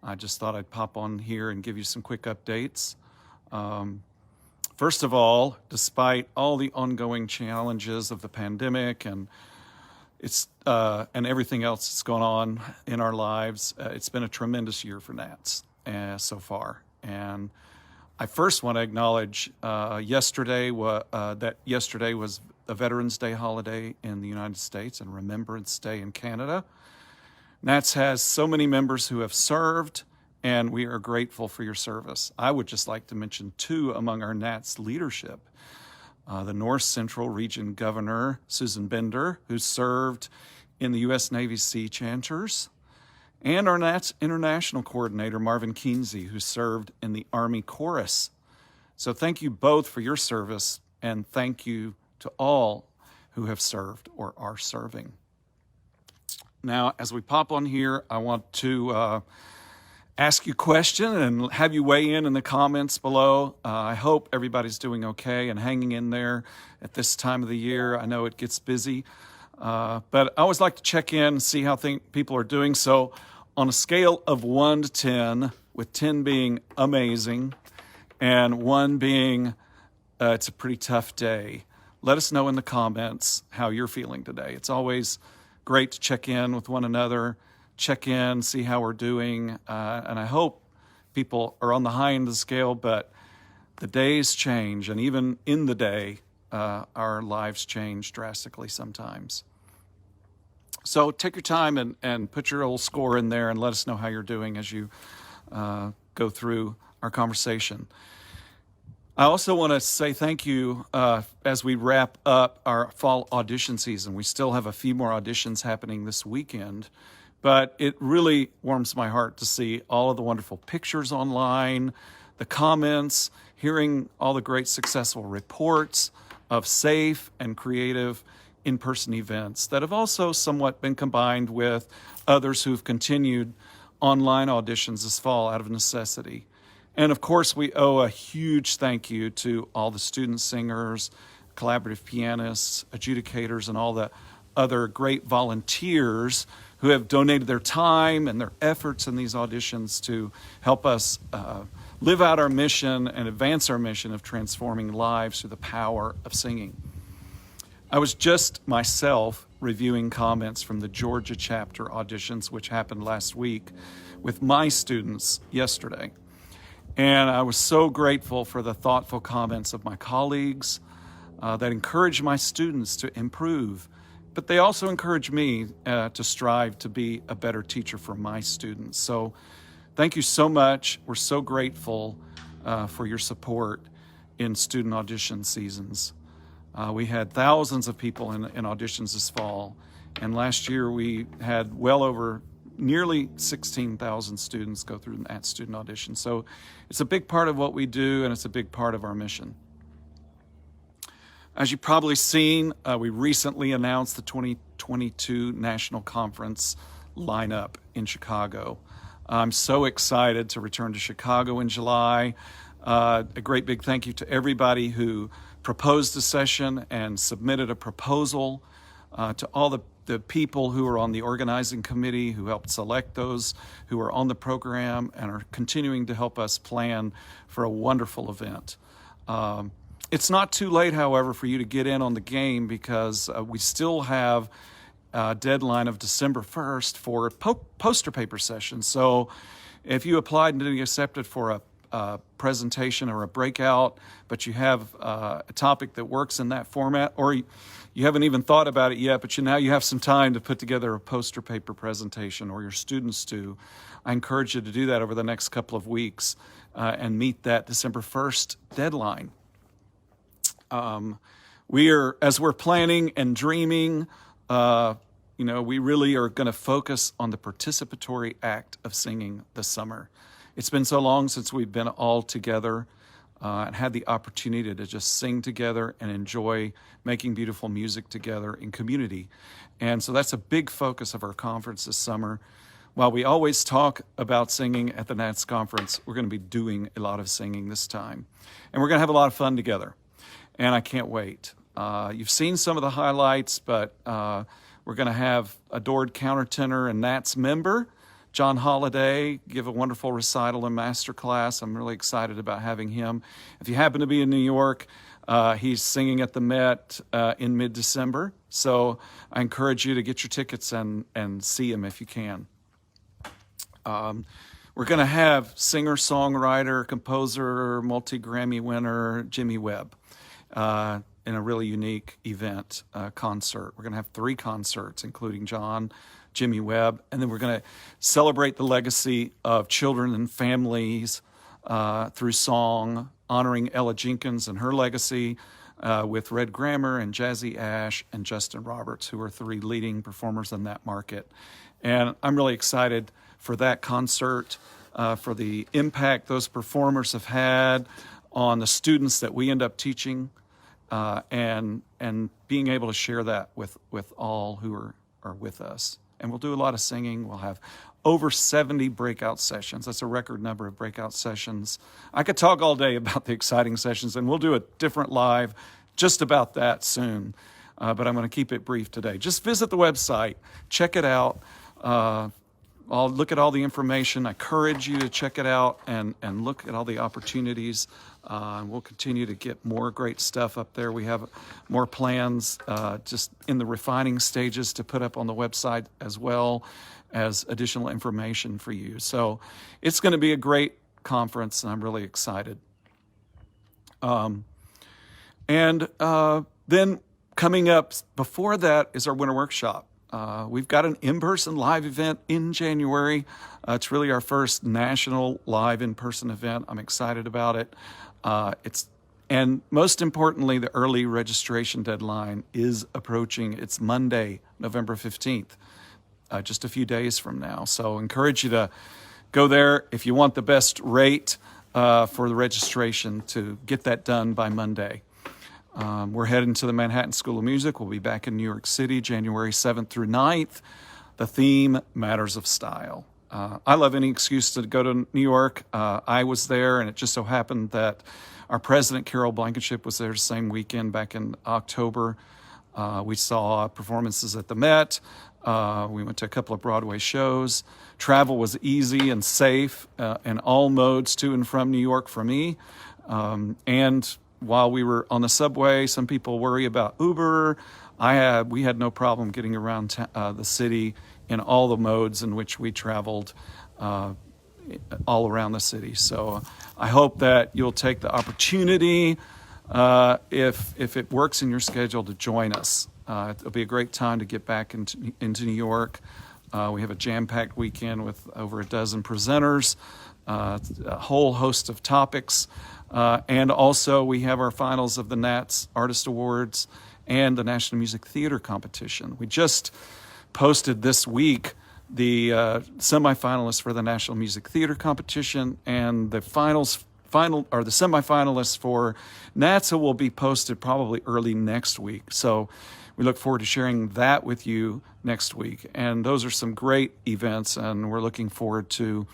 I just thought I'd pop on here and give you some quick updates. First of all, despite all the ongoing challenges of the pandemic and everything else that's going on in our lives, it's been a tremendous year for Nats so far. And I first want to acknowledge that yesterday was a Veterans Day holiday in the United States and Remembrance Day in Canada. Nats has so many members who have served, and we are grateful for your service. I would just like to mention two among our Nats leadership. The North Central Region Governor, Susan Bender, who served in the U.S. Navy Sea Chanters, and our Nats International Coordinator, Marvin Keensey, who served in the Army Chorus. So thank you both for your service, and thank you to all who have served or are serving. Now, as we pop on here, I want to ask you a question and have you weigh in the comments below. I hope everybody's doing okay and hanging in there at this time of the year. I know it gets busy, but I always like to check in and see how people are doing. So on a scale of 1 to 10, with 10 being amazing and 1 being it's a pretty tough day, let us know in the comments how you're feeling today. It's always great to check in with one another, check in, see how we're doing. And I hope people are on the high end of the scale, but the days change. And even in the day, our lives change drastically sometimes. So take your time and put your old score in there and let us know how you're doing as you go through our conversation. I also want to say thank you as we wrap up our fall audition season. We still have a few more auditions happening this weekend, but it really warms my heart to see all of the wonderful pictures online, the comments, hearing all the great successful reports of safe and creative in-person events that have also somewhat been combined with others who've continued online auditions this fall out of necessity. And of course, we owe a huge thank you to all the student singers, collaborative pianists, adjudicators, and all the other great volunteers who have donated their time and their efforts in these auditions to help us live out our mission and advance our mission of transforming lives through the power of singing. I was just myself reviewing comments from the Georgia chapter auditions, which happened last week, with my students yesterday. And I was so grateful for the thoughtful comments of my colleagues that encourage my students to improve, but they also encourage me to strive to be a better teacher for my students. So thank you so much. We're so grateful for your support in student audition seasons. We had thousands of people in auditions this fall, and last year we had well over nearly 16,000 students go through that student audition. So it's a big part of what we do, and it's a big part of our mission. As you've probably seen, we recently announced the 2022 National Conference lineup in Chicago. I'm so excited to return to Chicago in July. A great big thank you to everybody who proposed a session and submitted a proposal, to all the people who are on the organizing committee who helped select those who are on the program and are continuing to help us plan for a wonderful event. It's not too late, however, for you to get in on the game because we still have a deadline of December 1st for poster paper sessions. So if you applied and didn't get accepted for a presentation or a breakout, but you have a topic that works in that format, or you haven't even thought about it yet, but now you have some time to put together a poster paper presentation, or your students do, I encourage you to do that over the next couple of weeks and meet that December 1st deadline. As we're planning and dreaming, we really are going to focus on the participatory act of singing this summer. It's been so long since we've been all together and had the opportunity to just sing together and enjoy making beautiful music together in community. And so that's a big focus of our conference this summer. While we always talk about singing at the Nats Conference, we're going to be doing a lot of singing this time. And we're going to have a lot of fun together. And I can't wait. You've seen some of the highlights, but we're going to have adored countertenor and Nats member, John Holliday give a wonderful recital and masterclass. I'm really excited about having him. If you happen to be in New York, he's singing at the Met in mid-December. So I encourage you to get your tickets and see him if you can. We're going to have singer, songwriter, composer, multi-Grammy winner Jimmy Webb in a really unique event, concert. We're going to have 3 concerts, including John, Jimmy Webb, and then we're going to celebrate the legacy of children and families through song, honoring Ella Jenkins and her legacy with Red Grammer and Jazzy Ash and Justin Roberts, who are 3 leading performers in that market. And I'm really excited for that concert, for the impact those performers have had on the students that we end up teaching, and being able to share that with all who are with us. And we'll do a lot of singing. We'll have over 70 breakout sessions. That's a record number of breakout sessions. I could talk all day about the exciting sessions, and we'll do a different live just about that soon. But I'm going to keep it brief today. Just visit the website, check it out. I'll look at all the information. I encourage you to check it out and look at all the opportunities. We'll continue to get more great stuff up there. We have more plans just in the refining stages to put up on the website, as well as additional information for you. So it's going to be a great conference, and I'm really excited. And then coming up before that is our winter workshop. We've got an in-person live event in January. It's really our first national live in-person event. I'm excited about it. And most importantly, the early registration deadline is approaching. It's Monday, November 15th, just a few days from now. So I encourage you to go there if you want the best rate for the registration, to get that done by Monday. We're heading to the Manhattan School of Music. We'll be back in New York City, January 7th through 9th. The theme, Matters of Style. I love any excuse to go to New York. I was there, and it just so happened that our president, Carol Blankenship, was there the same weekend back in October. We saw performances at the Met. We went to a couple of Broadway shows. Travel was easy and safe in all modes to and from New York for me. And while we were on the subway, some people worry about Uber. We had no problem getting around the city in all the modes in which we traveled all around the city. So I hope that you'll take the opportunity, if it works in your schedule, to join us. It'll be a great time to get back into New York. We have a jam-packed weekend with over a dozen presenters, a whole host of topics. And also we have our finals of the Nats Artist Awards and the National Music Theater Competition. We just posted this week the semifinalists for the National Music Theater Competition, and the semifinalists for NATSA will be posted probably early next week. So we look forward to sharing that with you next week. And those are some great events, and we're looking forward to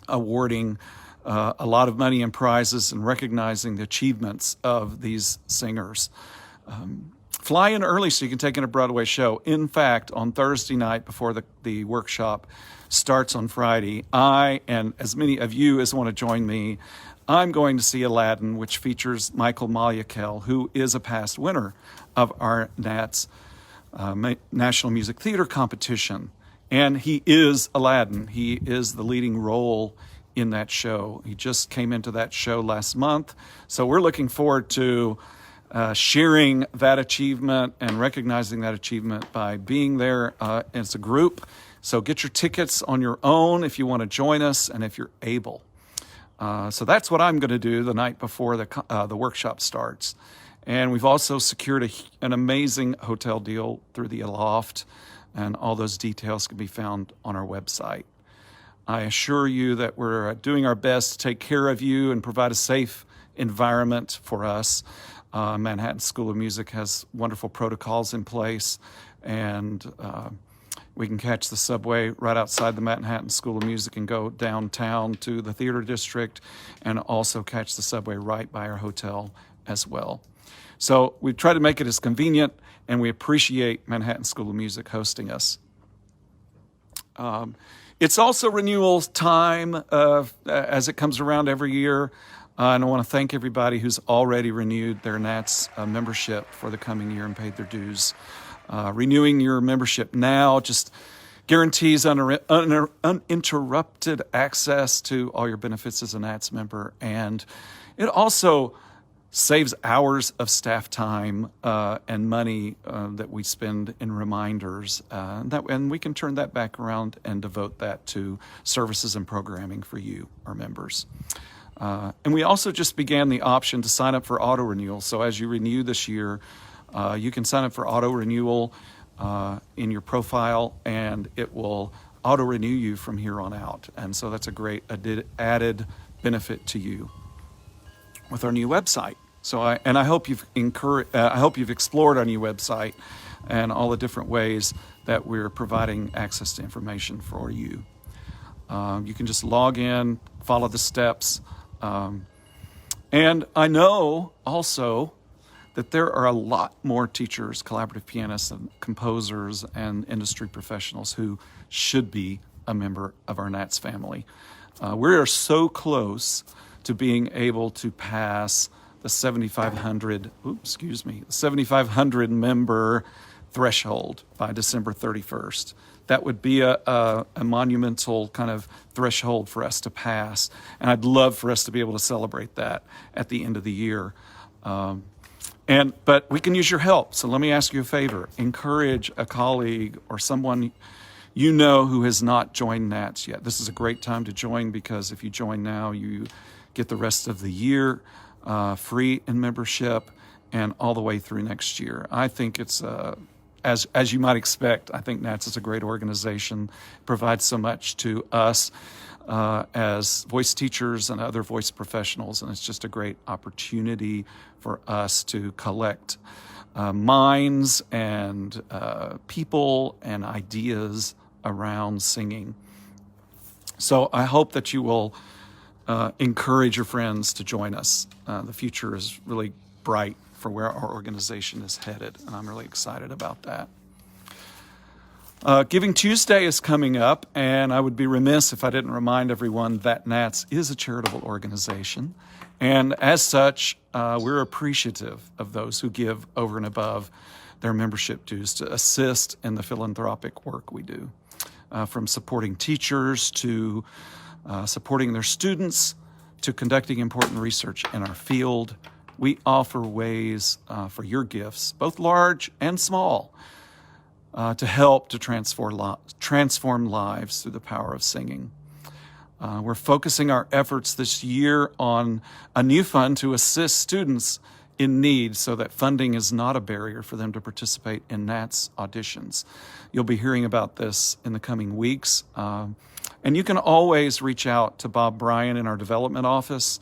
awarding a lot of money and prizes and recognizing the achievements of these singers. Fly in early so you can take in a Broadway show. In fact, on Thursday night before the workshop starts on Friday, I, and as many of you as want to join me, I'm going to see Aladdin, which features Michael Malyakel, who is a past winner of our Nats National Music Theater Competition. And he is Aladdin. He is the leading role in that show. He just came into that show last month. So we're looking forward to sharing that achievement and recognizing that achievement by being there as a group. So get your tickets on your own if you want to join us and if you're able. So that's what I'm going to do the night before the workshop starts. And we've also secured an amazing hotel deal through the Aloft, and all those details can be found on our website. I assure you that we're doing our best to take care of you and provide a safe environment for us. Manhattan School of Music has wonderful protocols in place, and we can catch the subway right outside the Manhattan School of Music and go downtown to the theater district, and also catch the subway right by our hotel as well. So we try to make it as convenient, and we appreciate Manhattan School of Music hosting us. It's also renewal time as it comes around every year. And I want to thank everybody who's already renewed their Nats membership for the coming year and paid their dues. Renewing your membership now just guarantees uninterrupted access to all your benefits as a Nats member. And it also saves hours of staff time and money that we spend in reminders. And we can turn that back around and devote that to services and programming for you, our members. And we also just began the option to sign up for auto renewal. So as you renew this year, you can sign up for auto renewal in your profile, and it will auto renew you from here on out. And so that's a great added benefit to you with our new website. So I hope you've explored our new website and all the different ways that we're providing access to information for you. You can just log in, follow the steps. And I know also that there are a lot more teachers, collaborative pianists, and composers, and industry professionals who should be a member of our Nats family. We are so close to being able to pass the 7,500 member threshold by December 31st. That would be a monumental kind of threshold for us to pass. And I'd love for us to be able to celebrate that at the end of the year. But we can use your help. So let me ask you a favor. Encourage a colleague or someone you know who has not joined Nats yet. This is a great time to join, because if you join now, you get the rest of the year free in membership and all the way through next year. I think it's, as you might expect, I think Nats is a great organization. It provides so much to us as voice teachers and other voice professionals, and it's just a great opportunity for us to collect minds and people and ideas around singing. So I hope that you will encourage your friends to join us. The future is really bright for where our organization is headed, and I'm really excited about that. Giving Tuesday is coming up, and I would be remiss if I didn't remind everyone that Nats is a charitable organization, and as such, we're appreciative of those who give over and above their membership dues to assist in the philanthropic work we do, from supporting teachers to supporting their students to conducting important research in our field. We offer ways for your gifts, both large and small, to help to transform lives through the power of singing. We're focusing our efforts this year on a new fund to assist students in need so that funding is not a barrier for them to participate in Nats auditions. You'll be hearing about this in the coming weeks. And you can always reach out to Bob Bryan in our development office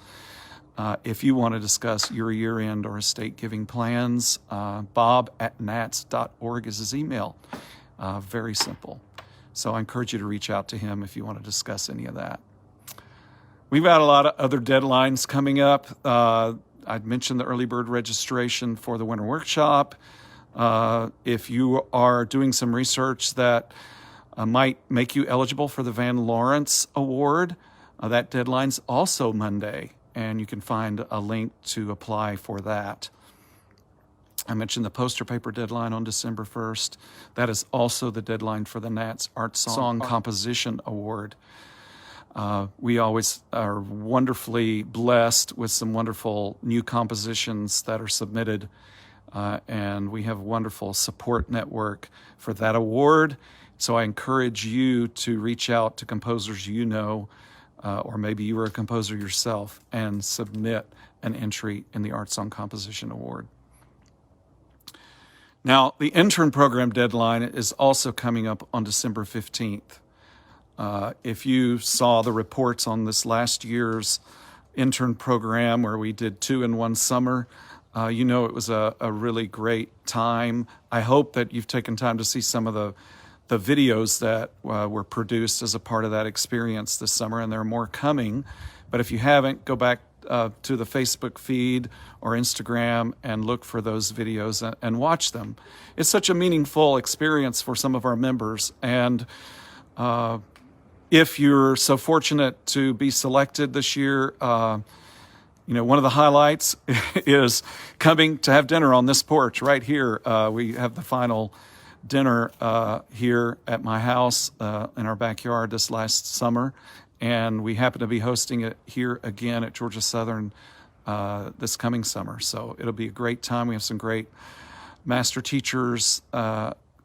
if you want to discuss your year-end or estate giving plans. bob@nats.org is his email. Very simple. So I encourage you to reach out to him if you want to discuss any of that. We've got a lot of other deadlines coming up. I'd mentioned the early bird registration for the winter workshop. If you are doing some research that might make you eligible for the Van Lawrence Award, that deadline's also Monday, and you can find a link to apply for that. I mentioned the poster paper deadline on December 1st. That is also the deadline for the Nats Art Song Composition Award. We always are wonderfully blessed with some wonderful new compositions that are submitted, and we have a wonderful support network for that award. So I encourage you to reach out to composers you know, or maybe you were a composer yourself, and submit an entry in the Art Song Composition Award. Now, the intern program deadline is also coming up on December 15th. If you saw the reports on this last year's intern program where we did 2 in 1 summer, you know it was a really great time. I hope that you've taken time to see some of the videos that were produced as a part of that experience this summer, and there are more coming. But if you haven't, go back to the Facebook feed or Instagram and look for those videos and watch them. It's such a meaningful experience for some of our members, and If you're so fortunate to be selected this year, one of the highlights is coming to have dinner on this porch right here. We have the final dinner here at my house in our backyard this last summer, and we happen to be hosting it here again at Georgia Southern this coming summer. So it'll be a great time. We have some great master teachers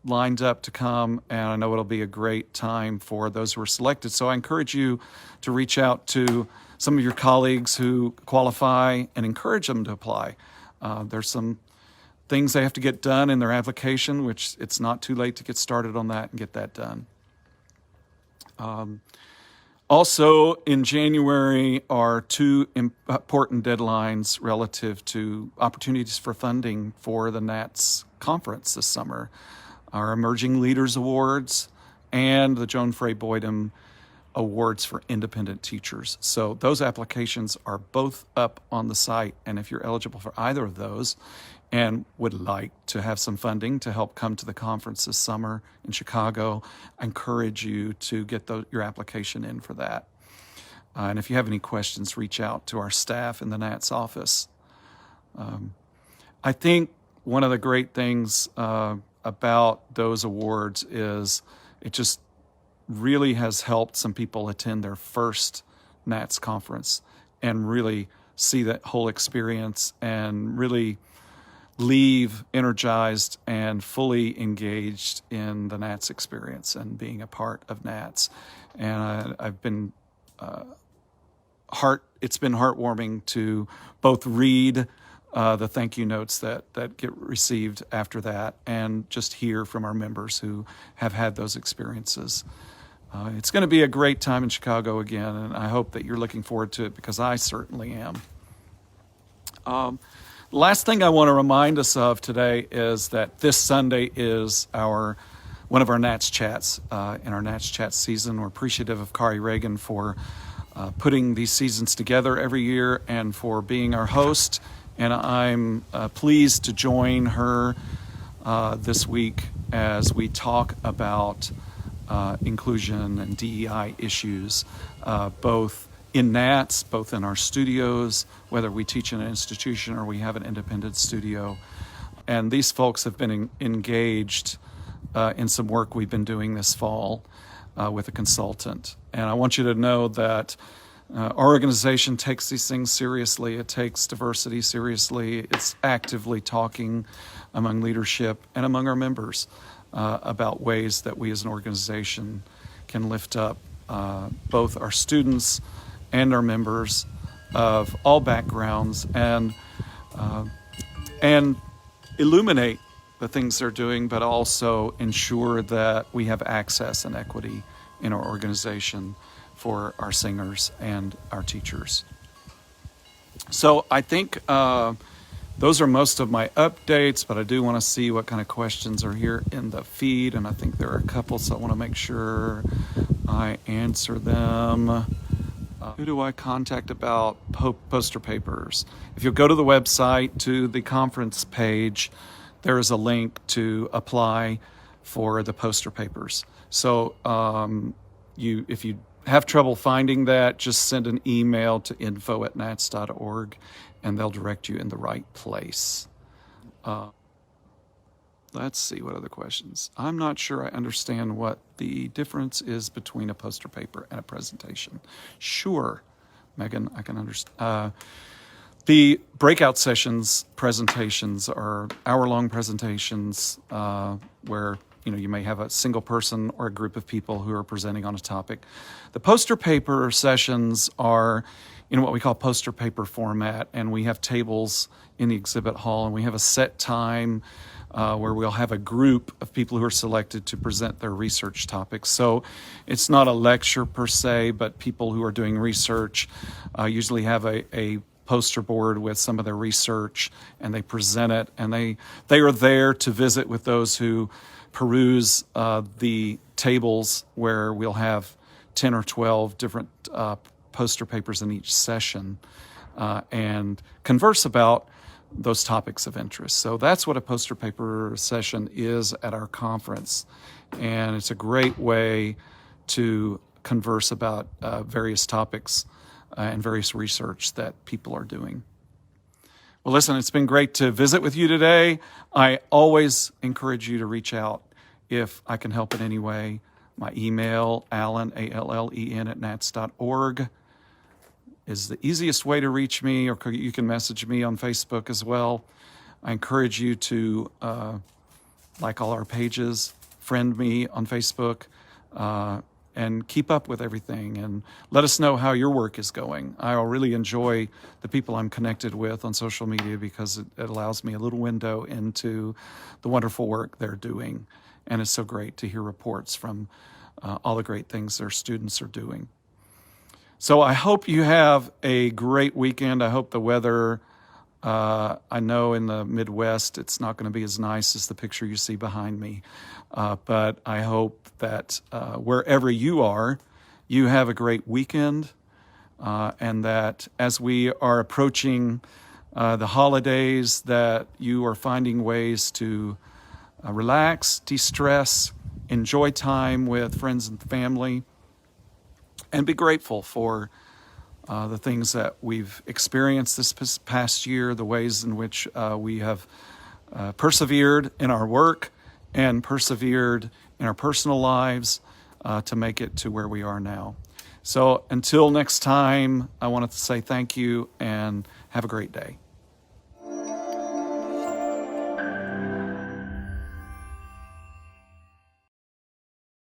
lined up to come, and I know it'll be a great time for those who are selected. So I encourage you to reach out to some of your colleagues who qualify and encourage them to apply. There's some things they have to get done in their application, which it's not too late to get started on that and get that done. Also, in January are two important deadlines relative to opportunities for funding for the NATS conference this summer. Our Emerging Leaders Awards and the Joan Frey Boydum Awards for Independent Teachers. So those applications are both up on the site, and if you're eligible for either of those and would like to have some funding to help come to the conference this summer in Chicago, I encourage you to get your application in for that. And if you have any questions, reach out to our staff in the NATS office. I think one of the great things about those awards is it just really has helped some people attend their first NATS conference and really see that whole experience and really leave energized and fully engaged in the NATS experience and being a part of NATS. And I've been it's been heartwarming to both read the thank you notes that get received after that and just hear from our members who have had those experiences. It's going to be a great time in Chicago again, and I hope that you're looking forward to it because I certainly am. Last thing I want to remind us of today is that this Sunday is one of our Nats Chats. In our Nats Chat season, we're appreciative of Kari Reagan for putting these seasons together every year and for being our host. And I'm pleased to join her this week as we talk about inclusion and DEI issues, both in NATS, both in our studios, whether we teach in an institution or we have an independent studio. And these folks have been engaged in some work we've been doing this fall with a consultant. And I want you to know that our organization takes these things seriously. It takes diversity seriously. It's actively talking among leadership and among our members about ways that we as an organization can lift up both our students and our members of all backgrounds and illuminate the things they're doing, but also ensure that we have access and equity in our organization for our singers and our teachers. So I think those are most of my updates, but I do want to see what kind of questions are here in the feed, and I think there are a couple, so I want to make sure I answer them. Who do I contact about poster papers? If you'll go to the website, to the conference page, there is a link to apply for the poster papers. So if you have trouble finding that, just send an email to info@nats.org and they'll direct you in the right place. Let's see, what other questions? I'm not sure I understand what the difference is between a poster paper and a presentation. Sure, Megan, I can understand. The breakout sessions presentations are hour-long presentations where you may have a single person or a group of people who are presenting on a topic. The poster paper sessions are in what we call poster paper format, and we have tables in the exhibit hall, and we have a set time where we'll have a group of people who are selected to present their research topics. So it's not a lecture per se, but people who are doing research usually have a poster board with some of their research, and they present it, and they are there to visit with those who peruse the tables where we'll have 10 or 12 different poster papers in each session and converse about those topics of interest. So that's what a poster paper session is at our conference. And it's a great way to converse about various topics and various research that people are doing. Well, listen, it's been great to visit with you today. I always encourage you to reach out if I can help in any way. My email, Allen, ALLEN, @nats.org, is the easiest way to reach me, or you can message me on Facebook as well. I encourage you to like all our pages, friend me on Facebook, and keep up with everything, and let us know how your work is going. I really enjoy the people I'm connected with on social media because it allows me a little window into the wonderful work they're doing. And it's so great to hear reports from all the great things their students are doing. So I hope you have a great weekend. I hope the weather, I know in the Midwest it's not going to be as nice as the picture you see behind me, but I hope that wherever you are, you have a great weekend, and that as we are approaching the holidays, that you are finding ways to relax, de-stress, enjoy time with friends and family, and be grateful for the things that we've experienced this past year, the ways in which we have persevered in our work and persevered in our personal lives to make it to where we are now. So until next time, I wanted to say thank you and have a great day.